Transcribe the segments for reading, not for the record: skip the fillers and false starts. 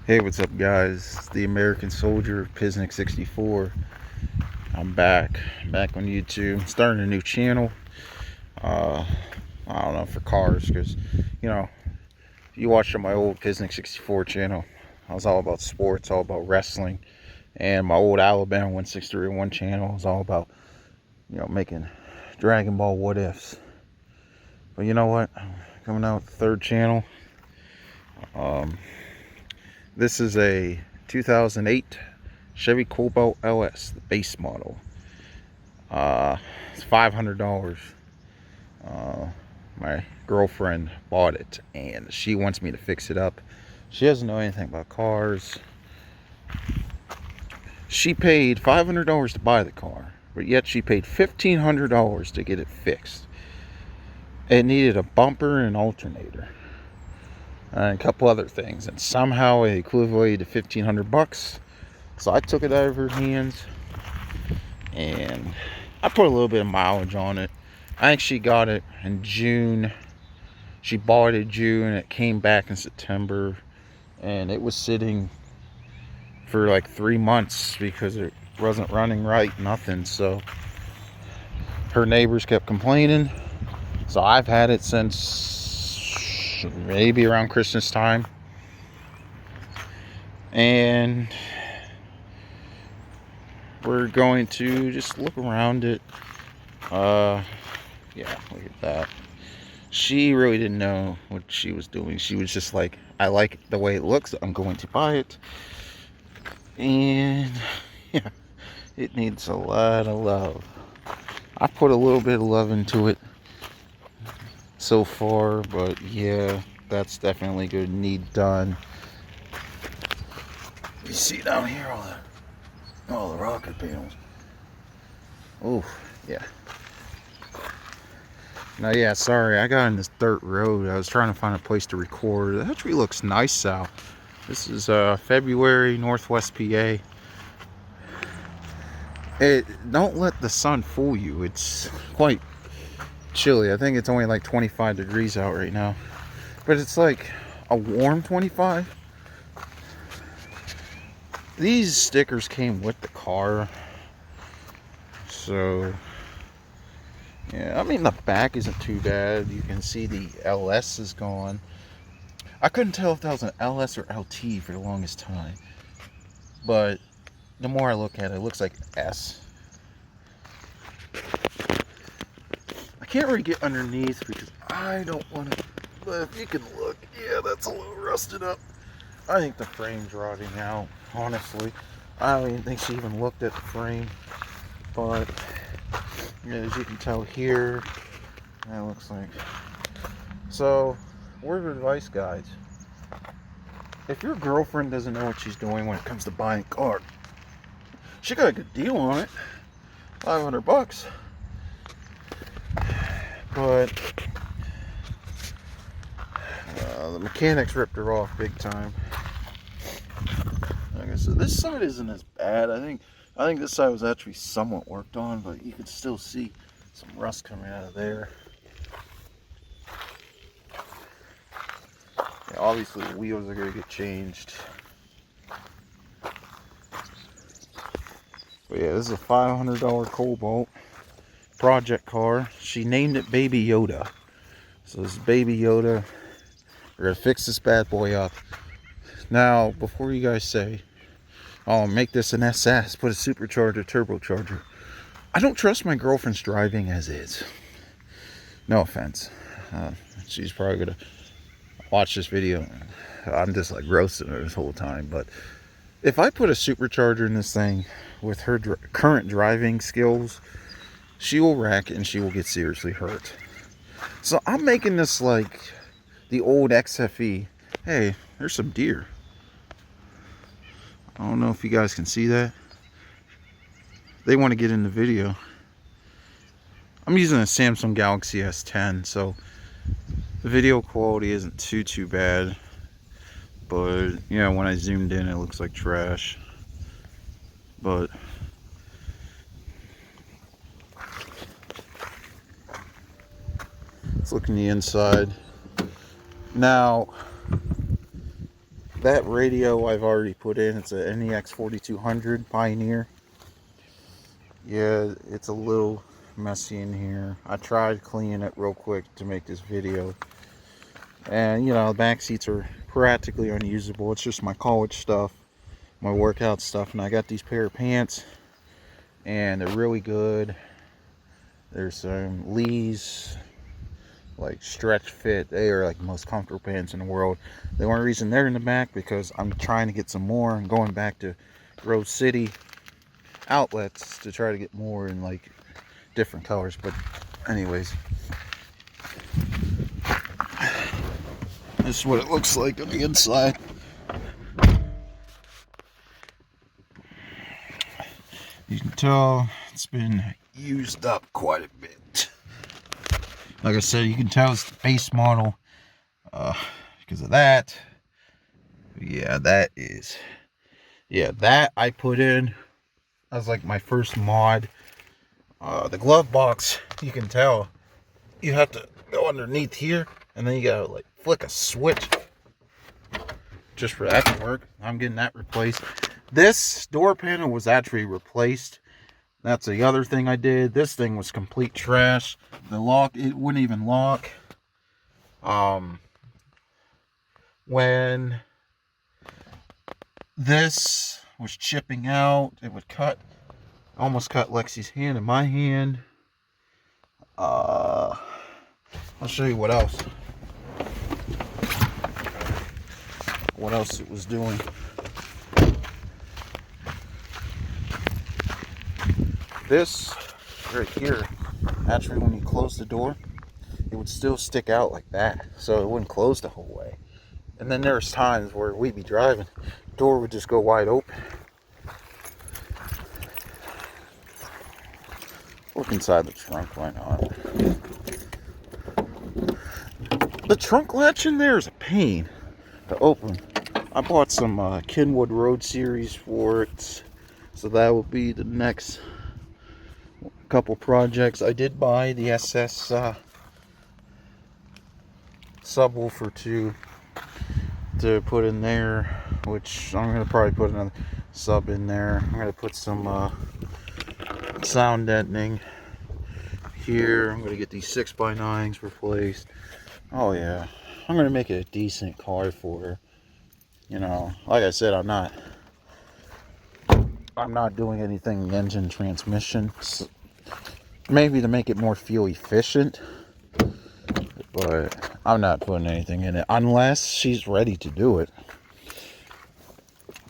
Hey, what's up, guys? It's the American Soldier, Pisnik 64. I'm back on YouTube. Starting a new channel. Uh, I don't know, for cars, because you watched my old Pisnik 64 channel. I was all about sports, all about wrestling, and my old Alabama 1631 channel was all about making Dragon Ball what ifs. But you know what? Coming out with the third channel. This is a 2008 Chevy Cobalt LS, the base model. It's $500. My girlfriend bought it and she wants me to fix it up. She doesn't know anything about cars. She paid $500 to buy the car, but yet she paid $1,500 to get it fixed. It needed a bumper and alternator and a couple other things, and somehow it equated to $1,500. So I took it out of her hands and I put a little bit of mileage on it. I think she got it in June. She bought it in June. It came back in September, and it was sitting for like 3 months because it wasn't running right, nothing. So her neighbors kept complaining. So I've had it since maybe around Christmas time, and we're going to just look around it. Yeah, look at that. She really didn't know what she was doing. She was just like, I like the way it looks, I'm going to buy it. And yeah, it needs a lot of love. I put a little bit of love into it so far, but yeah, that's definitely going to need done. You see down here all the rocker panels. Oh, yeah. Now, yeah, sorry, I got in this dirt road. I was trying to find a place to record. It actually looks nice out. This is February, Northwest PA. Don't let the sun fool you. It's quite chilly. I think it's only like 25 degrees out right now. But it's like a warm 25. These stickers came with the car. So yeah, I mean, the back isn't too bad. You can see the LS is gone. I couldn't tell if that was an LS or LT for the longest time. But the more I look at it, it looks like S. I can't really get underneath because I don't want to. But if you can look, yeah, that's a little rusted up. I think the frame's rotting out, honestly. I don't even think she even looked at the frame. But as you can tell here, that looks like. So, word of advice, guys. If your girlfriend doesn't know what she's doing when it comes to buying a car, she got a good deal on it. $500. But the mechanics ripped her off big time. Like I said, this side isn't as bad. I think this side was actually somewhat worked on, but you can still see some rust coming out of there. Yeah, obviously the wheels are going to get changed. But yeah, this is a $500 Cobalt project car. She named it Baby Yoda. So this is Baby Yoda. We're going to fix this bad boy up. Now, before you guys say, oh, make this an SS, put a supercharger, turbocharger. I don't trust my girlfriend's driving as is. No offense. She's probably going to watch this video. I'm just like roasting her this whole time. But if I put a supercharger in this thing with her current driving skills, she will wreck and she will get seriously hurt. So I'm making this like the old XFE. Hey, there's some deer. I don't know if you guys can see that. They want to get in the video. I'm using a Samsung Galaxy S10, so the video quality isn't too bad. But yeah, when I zoomed in, it looks like trash. But let's look in the inside. Now, That radio I've already put in. It's a NEX 4200 Pioneer. Yeah, it's a little messy in here. I tried cleaning it real quick to make this video. And, you know, the back seats are practically unusable. It's just my college stuff, my workout stuff. And I got these pair of pants, and they're really good. There's some Lee's, like, stretch fit. They are like the most comfortable pants in the world. The only reason they're in the back, because I'm trying to get some more. I'm going back to Rose City outlets to try to get more in like different colors. But anyways, this is what it looks like on the inside. You can tell it's been used up quite a bit. Like I said, you can tell it's the base model because of that. Yeah, that I put in as like my first mod. The glove box, you can tell you have to go underneath here, and then you gotta like flick a switch just for that to work. I'm getting that replaced. This door panel was actually replaced. That's the other thing I did. This thing was complete trash. The lock, it wouldn't even lock. When this was chipping out, it would cut, almost cut Lexi's hand and my hand. I'll show you what else. What else it was doing. This right here, actually when you close the door, it would still stick out like that, so it wouldn't close the whole way. And then there's times where we'd be driving, the door would just go wide open. Look inside the trunk, why not? The trunk latch in there is a pain to open. I bought some Kenwood Road Series for it, so that will be the next couple projects. I did buy the SS subwoofer to put in there, which I'm going to probably put another sub in there. I'm going to put some sound deadening here. I'm going to get these 6x9s replaced. Oh yeah, I'm going to make it a decent car for her. You know, like I said, I'm not doing anything engine transmission. Maybe to make it more fuel efficient, but I'm not putting anything in it unless she's ready to do it.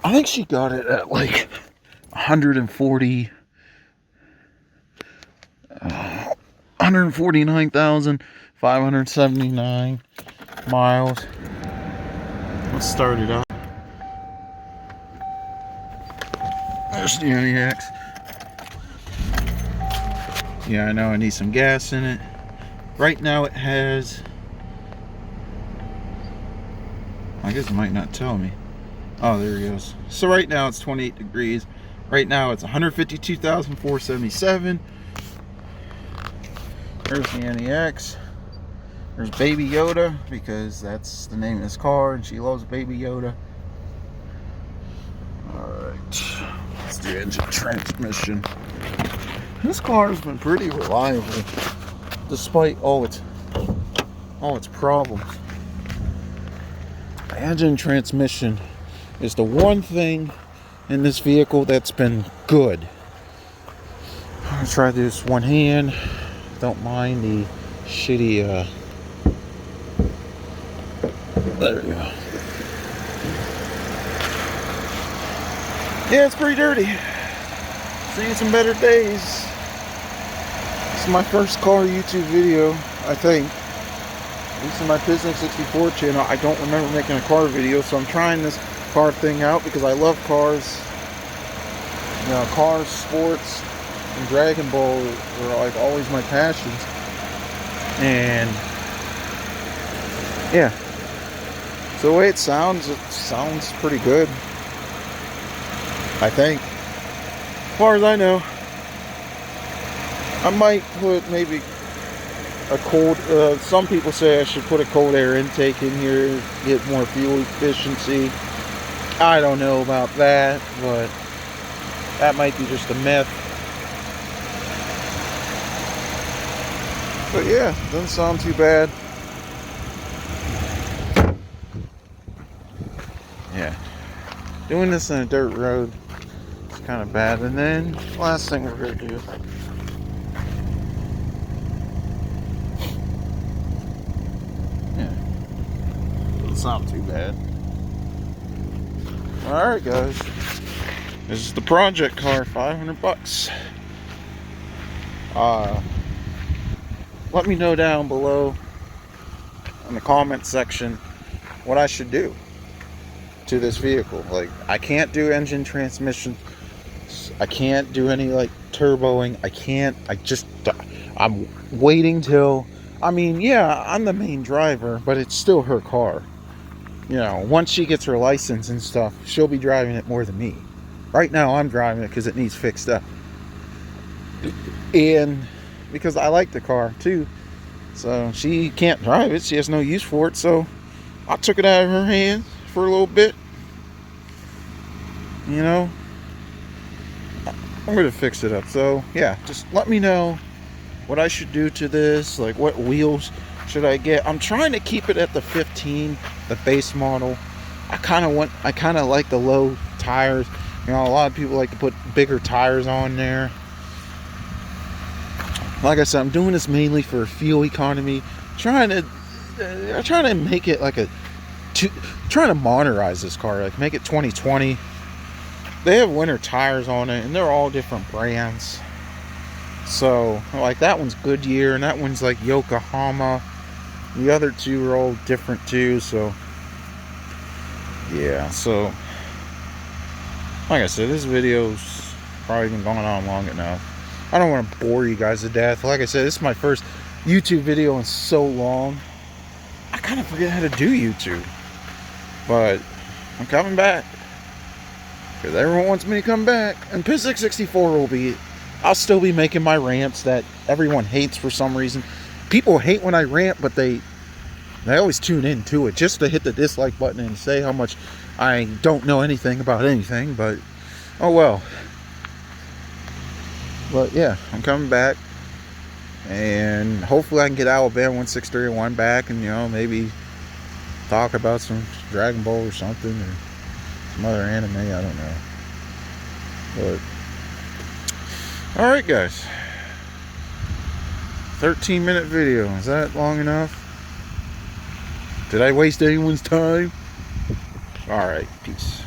I think she got it at like 149,579 miles. Let's start it up. There's the NEX. Yeah, I know I need some gas in it. Right now it has, I guess it might not tell me. Oh, there it goes. So right now it's 28 degrees. Right now it's 152,477. There's the NEX. There's Baby Yoda, because that's the name of this car and she loves Baby Yoda. Alright, let's do engine transmission. This car has been pretty reliable despite all its problems. The engine transmission is the one thing in this vehicle that's been good. I'm gonna try this one hand. Don't mind the shitty there we go. Yeah, it's pretty dirty. Seeing some better days. This is my first car YouTube video, I think. At least in my Business 64 channel. I don't remember making a car video, so I'm trying this car thing out because I love cars. You know, cars, sports, and Dragon Ball were like always my passions. And yeah. So the way it sounds pretty good. I think. As far as I know. I might put maybe a cold, some people say I should put a cold air intake in here, get more fuel efficiency. I don't know about that, but that might be just a myth. But yeah, doesn't sound too bad. Yeah, doing this on a dirt road is kind of bad. And then last thing we're gonna do, yeah, doesn't sound too bad. All right, guys, this is the project car, $500. Let me know down below in the comment section what I should do to this vehicle. Like, I can't do engine transmission, I can't do any like turboing, I'm waiting till, I mean, yeah, I'm the main driver, but it's still her car. You know, once she gets her license and stuff, she'll be driving it more than me. Right now I'm driving it because it needs fixed up, and because I like the car too. So she can't drive it, she has no use for it, so I took it out of her hands for a little bit. You know, I'm gonna fix it up. So yeah, just let me know what I should do to this, like what wheels should I get. I'm trying to keep it at the 15, the base model. I kind of like the low tires. You know, a lot of people like to put bigger tires on there. Like I said, I'm doing this mainly for fuel economy, trying to make it like trying to modernize this car, like make it 2020. They have winter tires on it, and they're all different brands. So, like, that one's Goodyear, and that one's like Yokohama. The other two are all different too. So, yeah. So, like I said, this video's probably been going on long enough. I don't want to bore you guys to death. Like I said, this is my first YouTube video in so long. I kind of forget how to do YouTube. But I'm coming back, because everyone wants me to come back. And Physics 64 will be, I'll still be making my rants that everyone hates for some reason. People hate when I rant, but they always tune in to it just to hit the dislike button and say how much I don't know anything about anything. But oh well. But yeah, I'm coming back, and hopefully I can get Alabama 1631 back, and, you know, maybe talk about some Dragon Ball or something, or some other anime, I don't know. But alright, guys, 13-minute video, is that long enough? Did I waste anyone's time? Alright, peace.